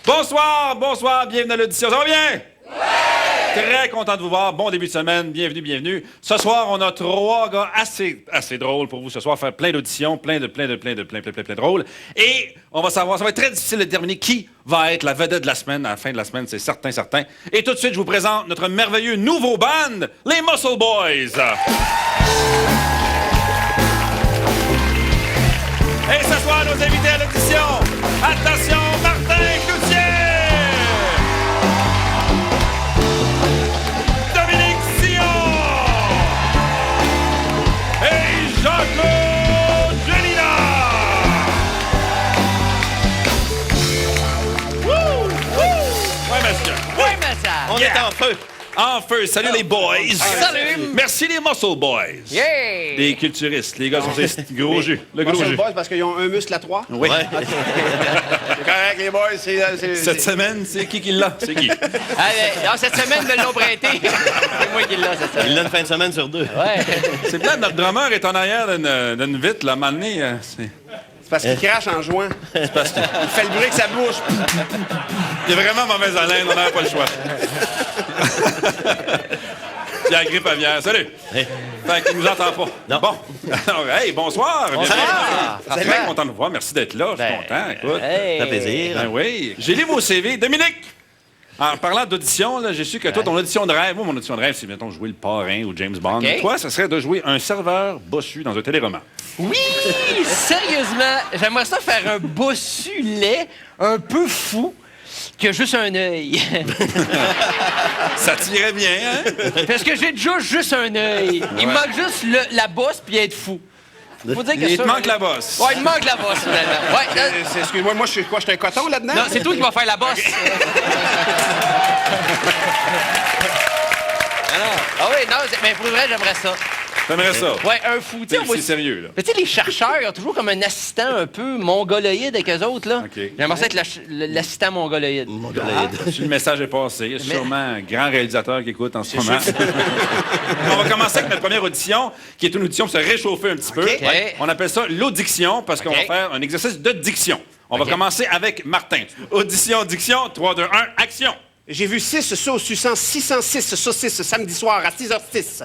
Bonsoir, bonsoir, bienvenue à l'audition. Ça va bien? Oui! Très content de vous voir. Bon début de semaine. Bienvenue, bienvenue. Ce soir, on a 3 gars assez drôles pour vous ce soir. Faire plein d'auditions, plein de drôles. Et on va savoir, ça va être très difficile de déterminer qui va être la vedette de la semaine. À la fin de la semaine, c'est certain. Et tout de suite, je vous présente notre merveilleux nouveau band, les Muscle Boys. Et ce soir, nos invités à l'audition. Attention, Martin Cloutier! Dominique Sion! Et Jean-Claude Gelina! Wouh! Ouais, monsieur. Oui, monsieur. On est en feu. En feu. Salut les boys. Salut. Merci les Muscle Boys. Yeah! Les culturistes. Les gars sont ces gros jus. Le gros Muscle jus. Boys parce qu'ils ont un muscle à 3. Oui. C'est correct, les boys. Cette semaine, c'est qui l'a? C'est qui? Allez, non, cette semaine, me l'ont prêté. C'est moi qui l'ai, cette semaine. Il l'a une fin de semaine sur 2. Ouais. C'est plate, notre drummer est en arrière d'une vitre, là. À un moment donné, c'est parce qu'il crache en jouant. Il fait le bruit avec sa bouche. Il a vraiment mauvaise haleine, on n'avait pas le choix. Puis la grippe aviaire. Salut! Hey. Fait qu'il nous entend pas. Non. Bon. Alors, hey, bonsoir. Bonsoir. Bienvenue. Très content de vous voir. Merci d'être là. Je suis content. Écoute. Hey. Ça fait plaisir. Ben oui. J'ai lu vos CV. Dominique! En parlant d'audition, là, j'ai su que toi, ton audition de rêve, moi, mon audition de rêve, c'est, mettons, jouer le parrain ou James Bond. OK. Toi, ça serait de jouer un serveur bossu dans un téléroman. Oui! Sérieusement, j'aimerais ça faire un bossu laid un peu fou qui a juste un œil. Ça tirait bien, hein? Parce que j'ai déjà juste un œil. Il me manque juste la bosse puis être fou. Faut dire que Il ça, te manque la bosse. Ouais, il me manque la bosse, finalement. Ouais, Excuse-moi, moi, je suis quoi? Je suis un coton là-dedans? non, c'est toi qui vas faire la bosse. Ah oui, non, mais pour vrai, j'aimerais ça. T'aimerais ça? Ouais, un fou. Tu sais, on voit- C'est sérieux, là. Mais tu sais, les chercheurs, ils ont toujours comme un assistant un peu mongoloïde avec eux autres, là. OK. J'aimerais ça être l'assistant mongoloïde. Si le message est passé, il y a sûrement un grand réalisateur qui écoute en ce moment. On va commencer avec notre première audition, qui est une audition pour se réchauffer un petit peu. OK. Ouais. On appelle ça l'audiction, parce qu'on OK. va faire un exercice de diction. On OK. va commencer avec Martin. Audition, diction, 3, 2, 1, action! J'ai vu 6 sauces suçant 606 saucisses samedi soir à 6h06.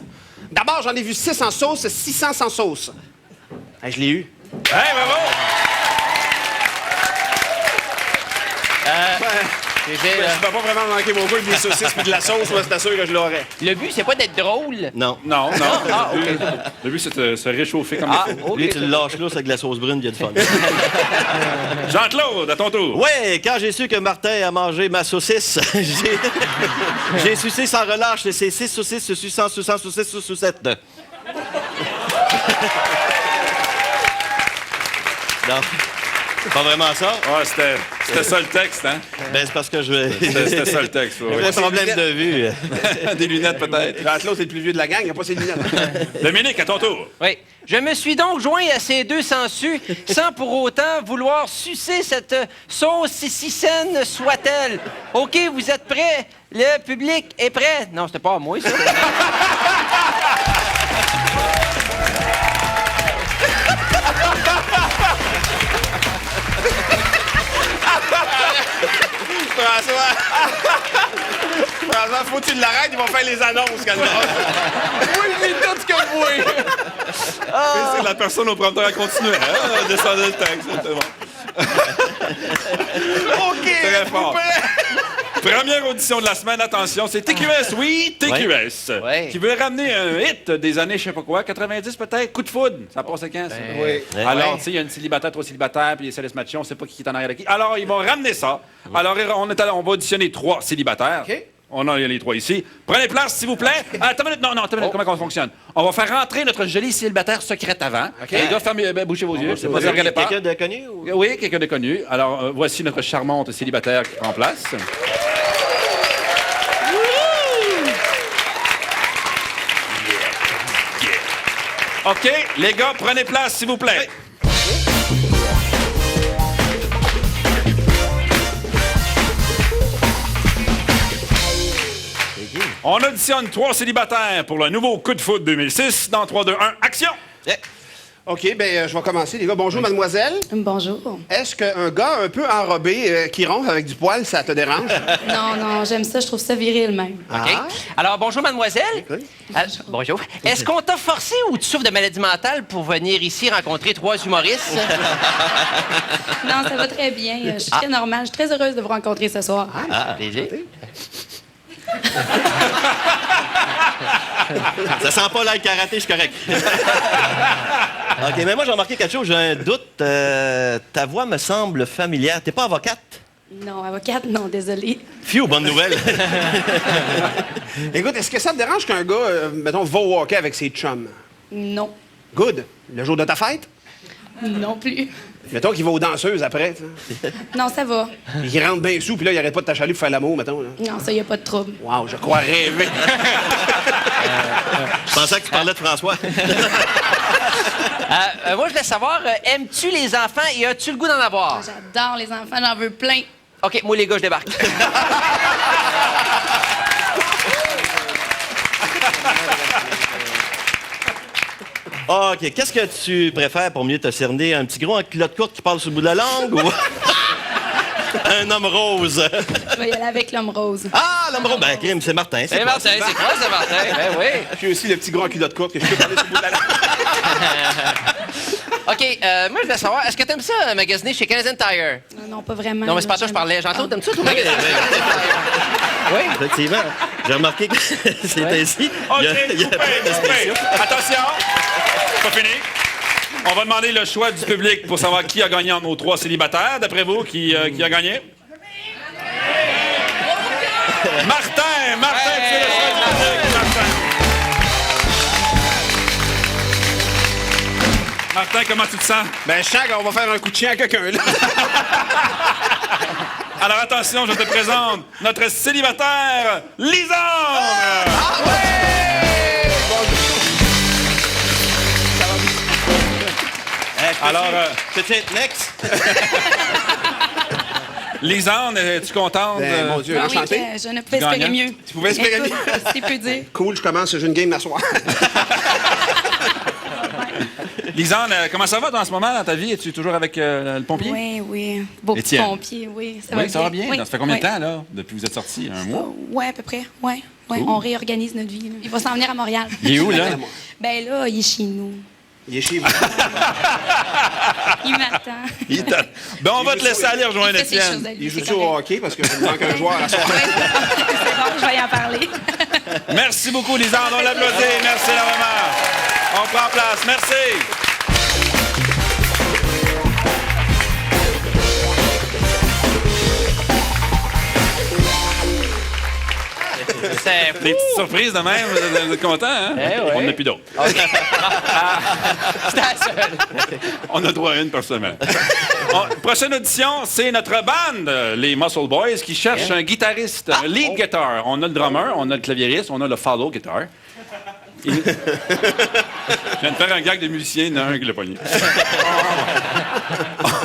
D'abord, j'en ai vu 6 en sauce, 600 sans sauce. Ah, je l'ai eu. Hey, bravo! Je peux pas vraiment manquer mon goût avec des saucisses puis de la sauce, moi, c'est sûr que je l'aurais. Le but, c'est pas d'être drôle. Non. Non. Ah, OK. Le but, c'est de se réchauffer comme Ah, il faut. OK. Lui, tu le lâches là, c'est avec la sauce brune, il y a du fun. Jean-Claude, à ton tour. Ouais, quand j'ai su que Martin a mangé ma saucisse, j'ai sucé sans relâche ces 6 saucisses, suçant, saucisse. Non. C'est pas vraiment ça? Ouais, c'était ça le texte, hein? Ben, c'est parce que je vais. C'était ça le texte, oui. J'ai un problème de vue. Des lunettes, peut-être. L'autre, c'est le plus vieux de la gang, il a pas ses lunettes. Dominique, à ton tour. Oui. Je me suis donc joint à ces deux sangsues sans pour autant vouloir sucer cette sauce si saine soit-elle. OK, vous êtes prêts? Le public est prêt? Non, c'était pas à moi, ça. François, faut que tu l'arrêtes, ils vont faire les annonces, quand même. Oui, j'ai tout ce que vous voulez. C'est la personne au prompteur à continuer. Hein? Descendez le texte, c'est bon. OK! Très fort. Première audition de la semaine, attention, c'est TQS, oui, TQS. Ouais. Qui veut ramener un hit des années, je sais pas quoi, 90 peut-être, Coup de foudre. Ça passe à quand, ça? Oui. Alors, Ouais. tu sais, il y a une célibataire, 3 célibataires, puis il essaie de se matcher, on sait pas qui est en arrière de qui. Alors, ils vont ramener ça. Alors, on va auditionner 3 célibataires. OK. On a les 3 ici. Prenez place, s'il vous plaît. Attends une minute, attends une minute, comment ça fonctionne? On va faire rentrer notre jolie célibataire secrète avant. Les gars, bouchez vos yeux. C'est pas ça, regardez pas. Quelqu'un de connu? Ou... Oui, quelqu'un de connu. Alors, voici notre charmante célibataire qui prend place. OK, les gars, prenez place, s'il vous plaît. On auditionne 3 célibataires pour le nouveau Coup de foudre 2006. Dans 3, 2, 1, action! OK, ben je vais commencer, les gars. Bonjour, mademoiselle. Bonjour. Est-ce qu'un gars un peu enrobé qui ronfle avec du poil, ça te dérange? Non, j'aime ça, je trouve ça viril même. OK. Alors, bonjour, mademoiselle. Bonjour. Est-ce qu'on t'a forcé ou tu souffres de maladie mentale pour venir ici rencontrer 3 humoristes? Non, ça va très bien. Je suis très normale. Je suis très heureuse de vous rencontrer ce soir. Plaisir. Ça sent pas l'air karaté, je suis correct. OK, mais moi, j'ai remarqué quelque chose. J'ai un doute. Ta voix me semble familière. T'es pas avocate? Non, avocate, non, désolée. Phew, bonne nouvelle. Écoute, est-ce que ça te dérange qu'un gars, mettons, va walker avec ses chums? Non. Good. Le jour de ta fête? Non plus. Mettons qu'il va aux danseuses après, tu sais. Non, ça va. Il rentre bien sous, puis là, il arrête pas de t'achaler pour faire l'amour, mettons. Là. Non, ça, y a pas de trouble. Wow, je crois rêver. Je pensais que tu parlais de François. Moi, je voulais savoir, aimes-tu les enfants et as-tu le goût d'en avoir? J'adore les enfants, j'en veux plein. OK, moi, les gars, je débarque. OK, qu'est-ce que tu préfères pour mieux te cerner? Un petit gros en culotte courte qui parle sur le bout de la langue ou un homme rose? Je vais y aller avec l'homme rose. Ah, l'homme rose! Ben, crime, c'est Martin. C'est Martin, c'est quoi, c'est Martin? Ben oui. Je suis aussi le petit gros en culotte courte que je peux parler sur le bout de la langue. OK, moi, je voulais savoir, est-ce que t'aimes ça, magasiner chez Canadian Tire? Non, pas vraiment. Non, mais c'est pas ça que je parlais. J'entends, t'aimes ça, toi, magasiner? Oui. Effectivement. J'ai remarqué que c'est ainsi. OK, Il y a coupez. Attention, c'est pas fini. On va demander le choix du public pour savoir qui a gagné entre nos 3 célibataires. D'après vous, qui a gagné? Martin! Martin, tu es le choix du public, Martin. Martin, comment tu te sens? Ben, je sens qu'on va faire un coup de chien à quelqu'un, là. Alors attention, je te présente notre célibataire, Lisandre! Alors, Petite next. Lisandre, es-tu contente? Ben, mon Dieu, Ah enchanté. oui, je ne peux espérer gagnant. mieux. Tu pouvais espérer mieux? C'est peu dire. Cool, je commence, j'ai une game d'asseoir. Lisandre, comment ça va toi, en ce moment dans ta vie? Es-tu toujours avec le pompier? Oui. Beau petit Étienne. pompier, oui. Ça va Oui, ça va bien. Oui. Ça fait combien de Oui. temps, là, depuis que vous êtes sortis? Un mois? Oui, à peu près. Oui. On réorganise notre vie. Là. Il va s'en venir à Montréal. Il est où, là? Ben là, il est chez nous. Il est chez vous. Il m'attend. Ben, on va te laisser aller rejoindre Il fait ses Étienne. choses à lui, Il joue c'est ça au correct. hockey parce que je manque un joueur à soir. C'est bon, je vais y en parler. Merci beaucoup, Lisandre. On l'applaudit. Merci énormément. On prend place. Merci. C'est Des petites surprises de même. Vous êtes contents, hein? Eh ouais. On n'a plus d'autres. C'était la seule. On a droit à une par semaine. Prochaine audition, c'est notre band, les Muscle Boys, qui cherchent un guitariste, un lead guitar. On a le drummer, on a le claviériste, on a le follow guitar. Je viens de faire un gag de musicien, il y en a un qui l'a pogné.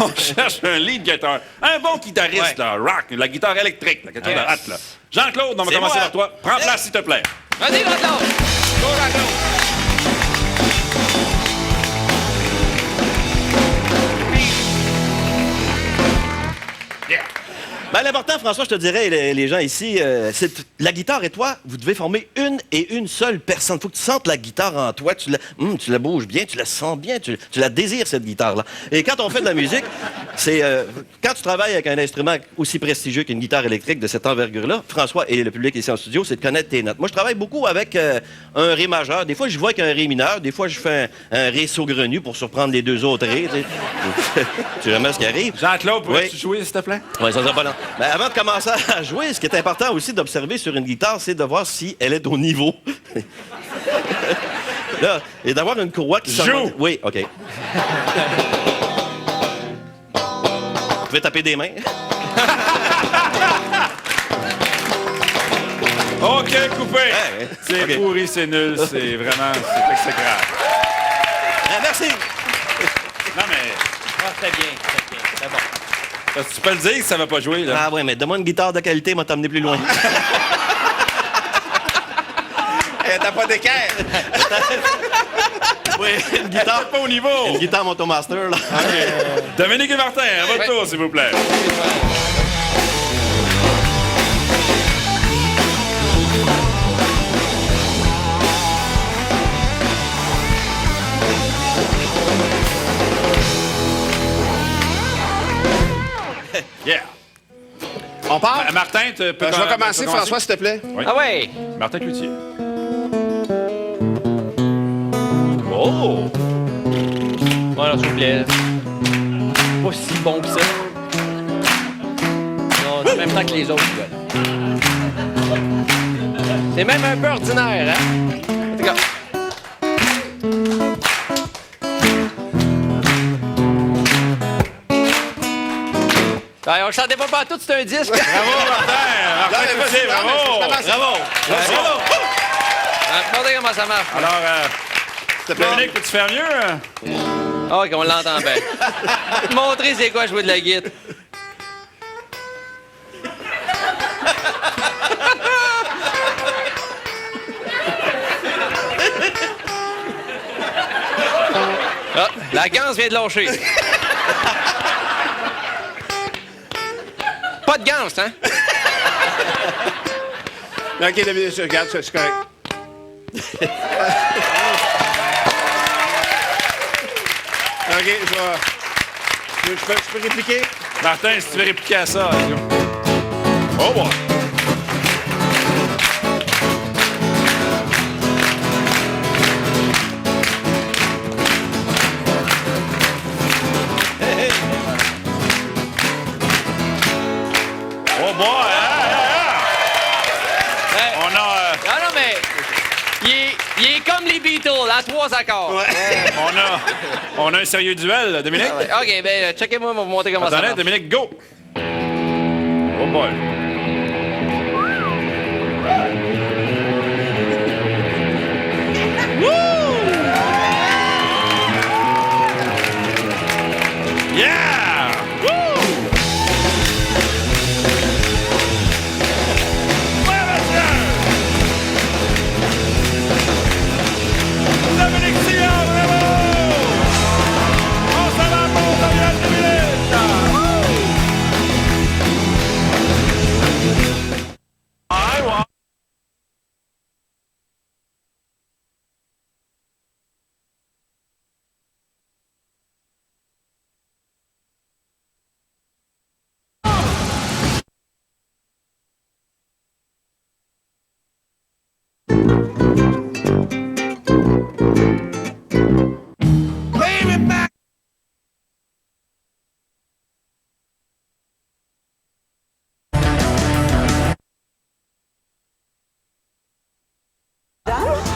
On cherche un lead guitar. Un bon guitariste, là, rock, la guitare électrique, là, quelque chose de hot, là. Jean-Claude, on va C'est commencer moi. par toi. Prends place, s'il te plaît. Vas-y, Jean-Claude. Go, Jean-Claude. Ben, l'important, François, je te dirais, les gens ici, c'est la guitare et toi, vous devez former une seule personne. Faut que tu sentes la guitare en toi, tu la bouges bien, tu la sens bien, tu la désires, cette guitare-là. Et quand on fait de la musique, c'est quand tu travailles avec un instrument aussi prestigieux qu'une guitare électrique de cette envergure-là, François et le public ici en studio, c'est de connaître tes notes. Moi, je travaille beaucoup avec un ré majeur. Des fois, je vois avec un ré mineur. Des fois, je fais un ré saugrenu pour surprendre les 2 autres rés. Tu sais. Tu sais jamais ce qui arrive. Jean-Claude, pourrais-tu Oui. jouer, s'il te plaît? Oui, ça sera pas long. Ben, avant de commencer à jouer, ce qui est important aussi d'observer sur une guitare, c'est de voir si elle est au niveau. Là, et d'avoir une courroie qui Joue! s'en... Oui, OK. Vous pouvez taper des mains. OK, coupé. Ouais, C'est OK. pourri, c'est nul, c'est vraiment, c'est exécrable. Merci. Non, mais Très bien. C'est bon. parce que tu peux le dire que ça va pas jouer, là. Ah ouais, mais donne-moi une guitare de qualité, m'a t'amener plus loin. Elle est t'as pas d'équerre. Oui, une guitare. Pas au niveau. Une guitare Motomaster, là. Dominique et Martin, à votre tour, s'il vous plaît. Yeah. On part? Martin, tu peux Je vais commencer, François, s'il te plaît. Oui. Ah ouais! Martin Cloutier. Oh! Voilà, s'il vous plaît. Pas si bon que ça. Non, en même temps que les autres, gars. C'est même un peu ordinaire, hein? En tout cas. Ben, on chantait pas tout, c'est un disque. Bravo, Martin! Martin Allez, vas-y, Cloutier, bravo! commence. Bravo! Bravo! Regardez comment ça marche. Alors, S'il te plaît. Dominique, peux-tu faire mieux? Hein? Ah, OK, on l'entend bien. Montrez c'est quoi jouer de la guitare. Ah, la ganse vient de lâcher. Pas de ganse, hein? OK, Dominique, regarde, c'est correct. OK, je peux répliquer? Martin, si tu veux répliquer à ça. Oh, bon. Oh, boy! On a... Ah non, mais il est comme les Beatles, à 3 accords. On a un sérieux duel, Dominique. OK, ben, checkez-moi, vous montrer comment ça Attendez, marche. Dominique, go! Oh boy. Woo! Yeah! Woo! Ouais, monsieur! Dominique Sillard, bravo! On s'en va pour Daniel Dominique! I want...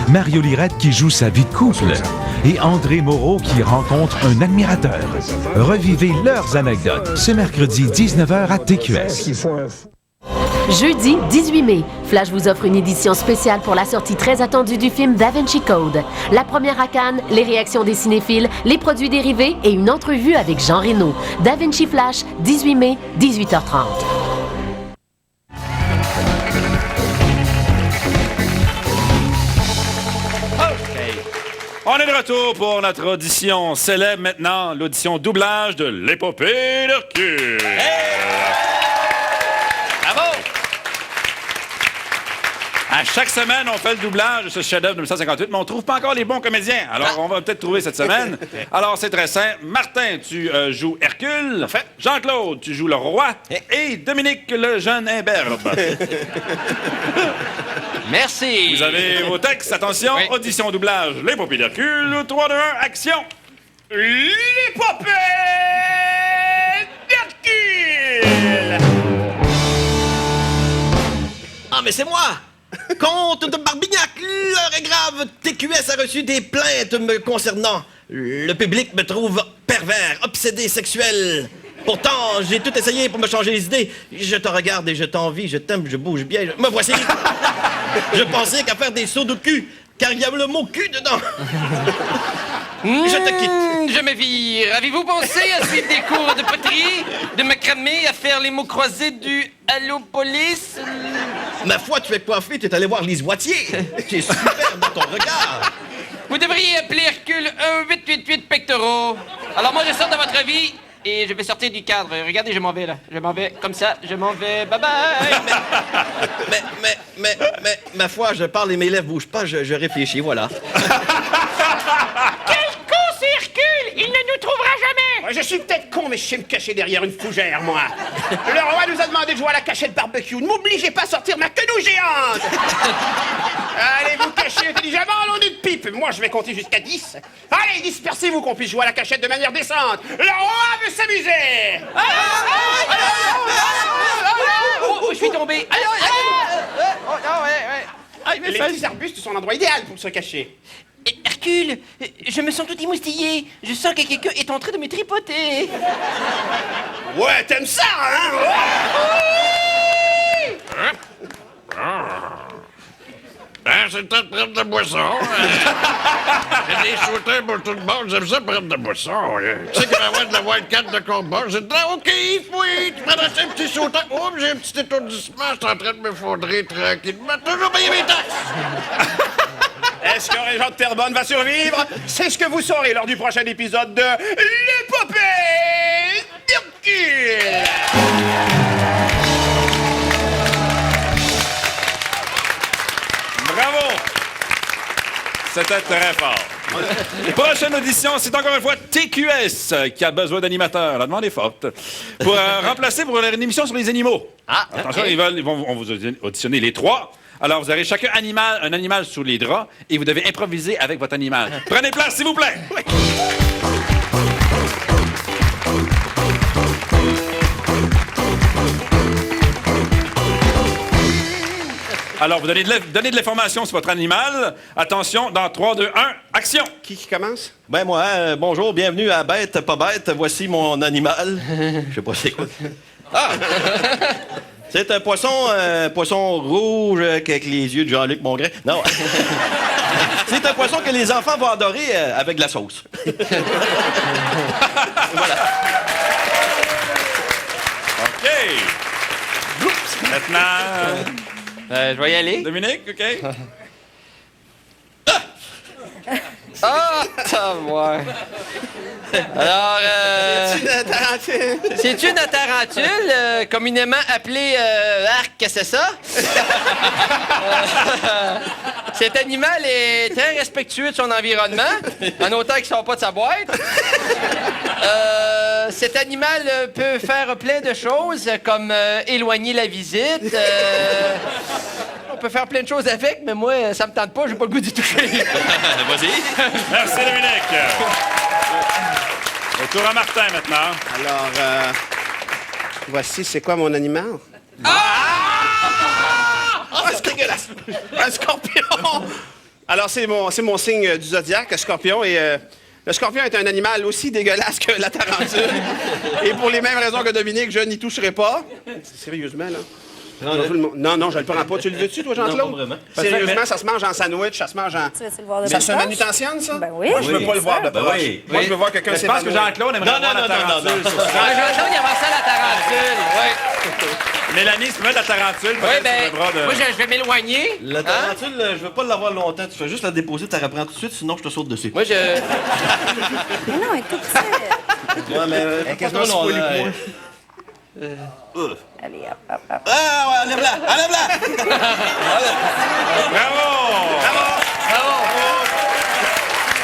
Mario Lirette qui joue sa vie de couple et André Moreau qui rencontre un admirateur. Revivez leurs anecdotes ce mercredi 19h à TQS. Jeudi 18 mai, Flash vous offre une édition spéciale pour la sortie très attendue du film Da Vinci Code. La première à Cannes, les réactions des cinéphiles, les produits dérivés et une entrevue avec Jean Reno. Da Vinci Flash, 18 mai, 18h30. On est de retour pour notre audition célèbre maintenant, l'audition doublage de l'épopée d'Hercule. Bravo! À chaque semaine, on fait le doublage de ce chef-d'œuvre de 1958, mais on trouve pas encore les bons comédiens. Alors, on va peut-être trouver cette semaine. Alors, c'est très simple. Martin, tu joues Hercule. Jean-Claude, tu joues le roi. Et Dominique, le jeune imberbe. Merci. Vous avez vos textes. Attention, Oui. audition doublage, l'épopée d'Hercule. 3, 2, 1, action. L'épopée d'Hercule! Ah, mais c'est moi! Comte de Barbignac, l'heure est grave. TQS a reçu des plaintes me concernant. Le public me trouve pervers, obsédé sexuel. Pourtant, j'ai tout essayé pour me changer les idées. Je te regarde et je t'envie, je t'aime, je bouge bien. Me voici. Je pensais qu'à faire des sauts de cul, car il y a le mot cul dedans. Je te quitte. Je me vire. Avez-vous pensé à suivre des cours de poterie, de macramé, à faire les mots croisés du Allo Police? Ma foi, tu es coiffé, tu es allé voir Lise Boitier. Tu es super dans ton regard. Vous devriez appeler Hercule 1888 pectoraux. Alors moi, je sors de votre vie et je vais sortir du cadre. Regardez, je m'en vais, là. Je m'en vais comme ça. Je m'en vais. Bye-bye. Mais, ma foi, je parle et mes lèvres bougent pas, je réfléchis, voilà. Quel con, c'est Hercule! Il ne nous trouvera jamais! Ouais, je suis peut-être con, mais je sais me cacher derrière une fougère, moi. Le roi nous a demandé de jouer à la cachette barbecue. Ne m'obligez pas à sortir ma queue géante. Allez vous cacher intelligemment, l'on est de pipe. Moi, je vais compter jusqu'à 10. Allez, dispersez-vous qu'on puisse jouer à la cachette de manière décente. Le roi veut s'amuser. Oh, je suis tombé! Les petits arbustes sont l'endroit idéal pour se cacher. Hercule, je me sens tout émoustillé. Je sens que quelqu'un est en train de me tripoter. Ouais, t'aimes ça, hein? C'est le temps de prendre de la boisson. J'ai des shooters pour tout le monde. J'aime ça prendre de la boisson. Tu sais qu'il va y avoir de la wildcat de combat. J'ai dit, OK, oui, tu prendras un petit shooter. Oh, j'ai un petit étourdissement. Je suis en train de me fondrer tranquillement. Toujours payer mes taxes. Est-ce qu'un régent de Terrebonne va survivre? C'est ce que vous saurez lors du prochain épisode de l'épopée d'Hercule. Bravo! C'était très fort. Prochaine audition, c'est encore une fois TQS qui a besoin d'animateurs. La demande est forte. Pour remplacer pour une émission sur les animaux. Attention, okay. ils vont vous auditionner les trois. Alors, vous aurez chacun un animal sous les draps et vous devez improviser avec votre animal. Prenez place, s'il vous plaît. Oui. Alors, vous donnez de l'information sur votre animal. Attention, dans 3, 2, 1, action! Qui commence? Ben moi, bonjour, bienvenue à Bête, pas bête. Voici mon animal. Je sais pas c'est quoi. Ah! C'est un poisson rouge avec les yeux de Jean-Luc Mongrain. Non. C'est un poisson que les enfants vont adorer avec de la sauce. Voilà. OK. Oups. Maintenant, Je vais y aller. Dominique, OK? Ah, moi. Alors, c'est une tarentule, communément appelée arc, c'est ça? Cet animal est très respectueux de son environnement, en autant qu'il ne sort pas de sa boîte. Cet animal peut faire plein de choses, comme éloigner la visite. On peut faire plein de choses avec, mais moi, ça me tente pas, j'ai pas le goût d'y toucher. Vas-y. Merci, Dominique. Retour à Martin, maintenant. Alors, voici, c'est quoi mon animal? C'est dégueulasse! Un scorpion! Alors, c'est mon signe du zodiaque, scorpion, et le scorpion est un animal aussi dégueulasse que la tarentule. Et pour les mêmes raisons que Dominique, je n'y toucherai pas. Sérieusement, là? Non, je le prends pas. Tu le veux-tu, toi, Jean-Claude? Non, pas vraiment. Sérieusement, ça se mange en sandwich, ça se mange en... Tu veux-tu le voir de Ça près? se manutentionne, ça? Ben oui. Moi, je veux Oui, pas le voir de Ben proche. oui. Moi, je veux voir quelqu'un Je pense que s'évanouir. Jean-Claude aimerait voir la tarentule. non. sur ça. Jean-Claude, il avance à la tarentule. Oui. Mélanie, tu peux mettre la tarentule Oui, peut-être ben, sur le bras de... moi, je vais m'éloigner. La tarentule, je veux pas l'avoir longtemps. Tu fais juste la déposer, tu la reprends tout de suite, sinon je te saute dessus. Moi, je... Mais non, elle est tout petite. Ouais, mais... quasiment aussi poilu que moi. Allez, hop, hop, hop. Ah, ouais, enlève-la! Bravo! Bravo.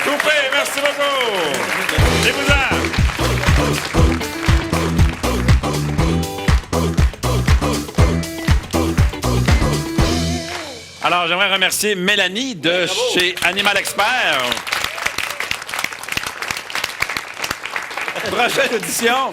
Coupé, merci beaucoup! Débousard! Alors, j'aimerais remercier Mélanie de chez Animal Expert. Prochaine audition,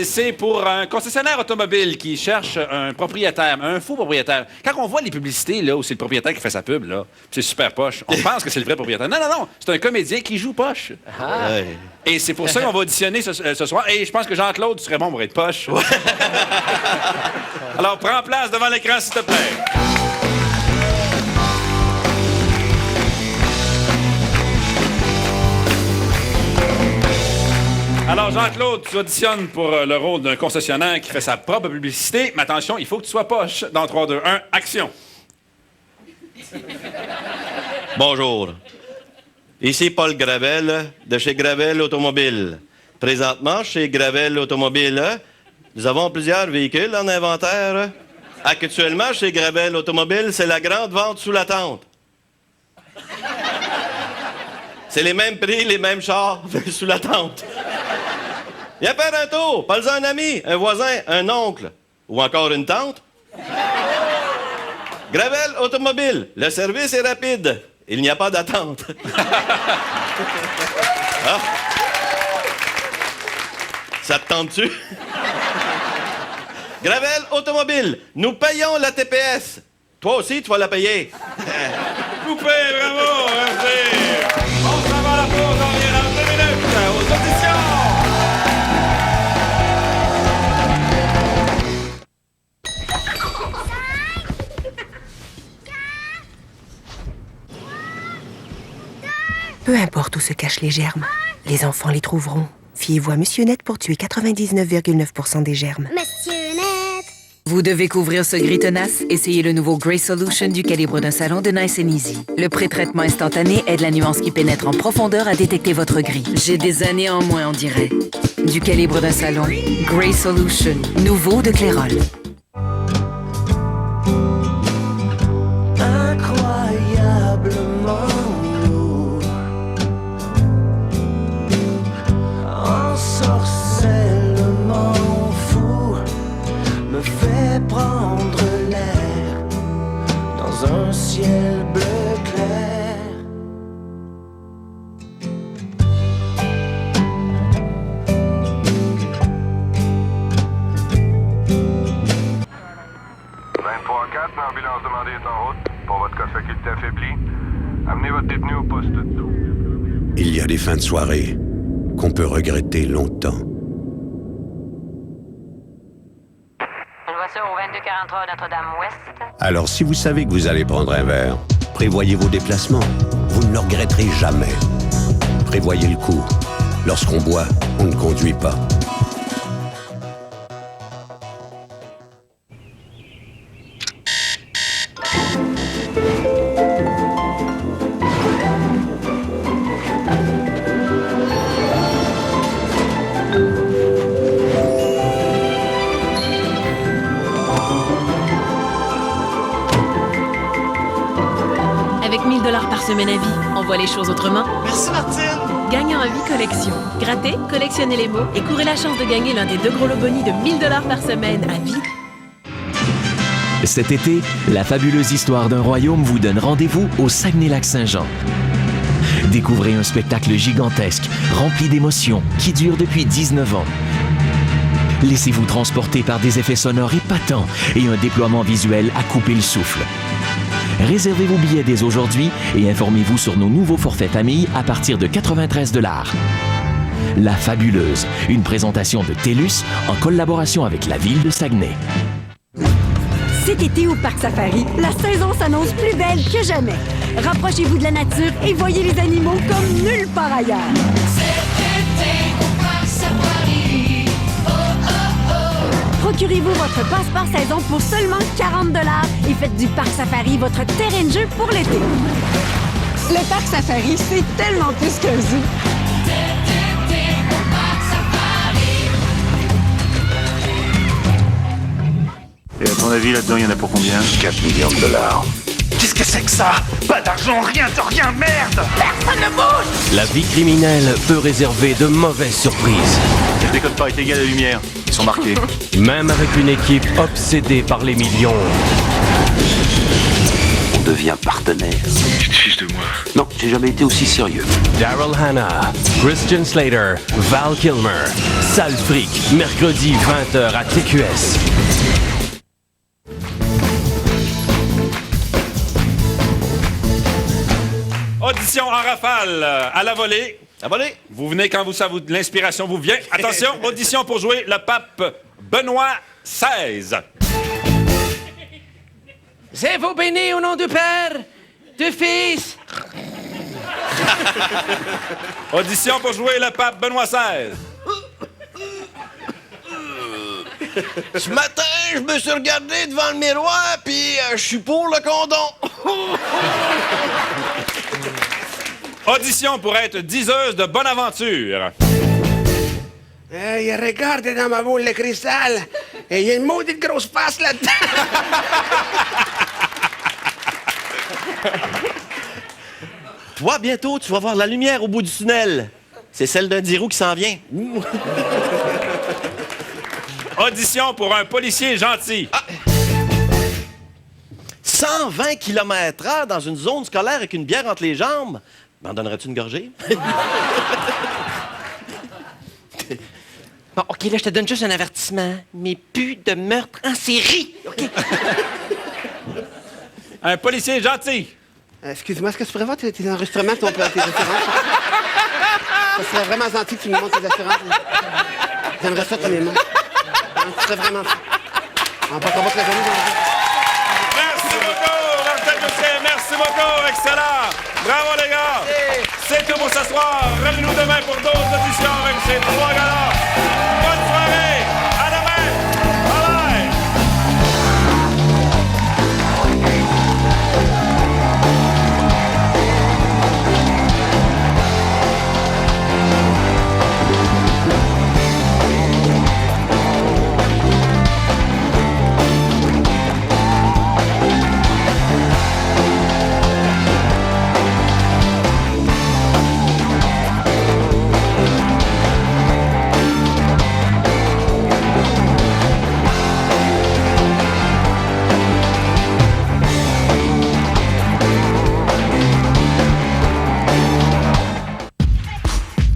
c'est pour un concessionnaire automobile qui cherche un propriétaire, un faux propriétaire. Quand on voit les publicités là, où c'est le propriétaire qui fait sa pub, là, c'est super poche, on pense que c'est le vrai propriétaire. Non, c'est un comédien qui joue poche. Ouais. Et c'est pour ça qu'on va auditionner ce soir. Et je pense que Jean-Claude, tu serais bon pour être poche. Alors, prends place devant l'écran, s'il te plaît. Alors, Jean-Claude, tu auditionnes pour le rôle d'un concessionnaire qui fait sa propre publicité. Mais attention, il faut que tu sois poche. Dans 3, 2, 1, action. Bonjour. Ici Paul Gravel, de chez Gravel Automobile. Présentement, chez Gravel Automobile, nous avons plusieurs véhicules en inventaire. Actuellement, chez Gravel Automobile, c'est la grande vente sous la tente. C'est les mêmes prix, les mêmes chars, sous la tente. Viens faire un tour, parle-en à un ami, un voisin, un oncle, ou encore une tante. Gravel Automobile, le service est rapide. Il n'y a pas d'attente. Ah. Ça te tente-tu? Gravel Automobile, nous payons la TPS. Toi aussi, tu vas la payer. Coupé, bravo, merci. On s'en va à la pause, on revient dans 2 minutes aux auditions. Peu importe où se cachent les germes, les enfants les trouveront. Fiez-vous à Monsieur Net pour tuer 99,9% des germes. Monsieur Net. Vous devez couvrir ce gris tenace. Essayez le nouveau Grey Solution du calibre d'un salon de Nice & Easy. Le pré-traitement instantané aide la nuance qui pénètre en profondeur à détecter votre gris. J'ai des années en moins, on dirait. Du calibre d'un salon, Grey Solution, nouveau de Clairol. Incroyablement lourd, ensorcellement fou, me fait prendre l'air dans un ciel bleu clair. L'ambulance demandée est en route. Pour votre cas de faculté affaiblie, amenez votre détenu au poste 12. Il y a des fins de soirée qu'on peut regretter longtemps. Une voiture au 2243 Notre-Dame-Ouest. Alors si vous savez que vous allez prendre un verre, prévoyez vos déplacements. Vous ne le regretterez jamais. Prévoyez le coup. Lorsqu'on boit, on ne conduit pas. Avec 1 000 $ par semaine à vie, on voit les choses autrement. Merci Martine. Gagnant à vie collection. Grattez, collectionnez les mots et courez la chance de gagner l'un des 2 gros lots bonus de 1 000 $ par semaine à vie. Cet été, la fabuleuse histoire d'un royaume vous donne rendez-vous au Saguenay-Lac-Saint-Jean. Découvrez un spectacle gigantesque, rempli d'émotions, qui dure depuis 19 ans. Laissez-vous transporter par des effets sonores épatants et un déploiement visuel à couper le souffle. Réservez vos billets dès aujourd'hui et informez-vous sur nos nouveaux forfaits famille à partir de 93 $. La Fabuleuse, une présentation de TELUS en collaboration avec la ville de Saguenay. Cet été au Parc Safari, la saison s'annonce plus belle que jamais. Rapprochez-vous de la nature et voyez les animaux comme nulle part ailleurs. Cet été au Parc Safari, oh oh oh. Procurez-vous votre passeport saison pour seulement 40 $ et faites du Parc Safari votre terrain de jeu pour l'été. Le Parc Safari, c'est tellement plus qu'un zoo. Et à ton avis, là-dedans, il y en a pour combien? 4 millions de $. Qu'est-ce que c'est que ça? Pas d'argent, rien de rien, merde! Personne ne bouge. La vie criminelle peut réserver de mauvaises surprises. Je décode pas avec les gars de la lumière. Ils sont marqués. Même avec une équipe obsédée par les millions. On devient partenaire. Tu te fiches de moi. Non, j'ai jamais été aussi sérieux. Daryl Hannah, Christian Slater, Val Kilmer. Sale fric, mercredi 20h à TQS. Audition en rafale, à la volée. À volée. Vous venez quand l'inspiration vous vient. Attention, audition pour jouer le pape Benoît XVI. C'est vous béni au nom du Père, du Fils. Audition pour jouer le pape Benoît XVI. Ce matin, je me suis regardé devant le miroir, puis je suis pour le condom. Audition pour être diseuse de bonne aventure. Hey, regarde dans ma boule de cristal. Et il y a une maudite grosse face là-dedans. Toi, bientôt, tu vas voir la lumière au bout du tunnel. C'est celle d'un 10 roues qui s'en vient. Audition pour un policier gentil. 120 km/h dans une zone scolaire avec une bière entre les jambes. M'en donnerais-tu une gorgée? Bon, OK, là, je te donne juste un avertissement. Mais plus de meurtre en série, OK? Un policier gentil. Excuse-moi, est-ce que tu pourrais voir tes enregistrements, tes assurances? Ça serait vraiment gentil que tu me montres tes assurances. J'aimerais ça, ton aimant. Ce serait vraiment ça. On va te la journée. Merci beaucoup, Martin Lucien. Merci beaucoup. Excellent. Bravo, les gars. C'est tout pour ce soir. Revenez-nous demain pour d'autres auditions avec ces trois gars-là.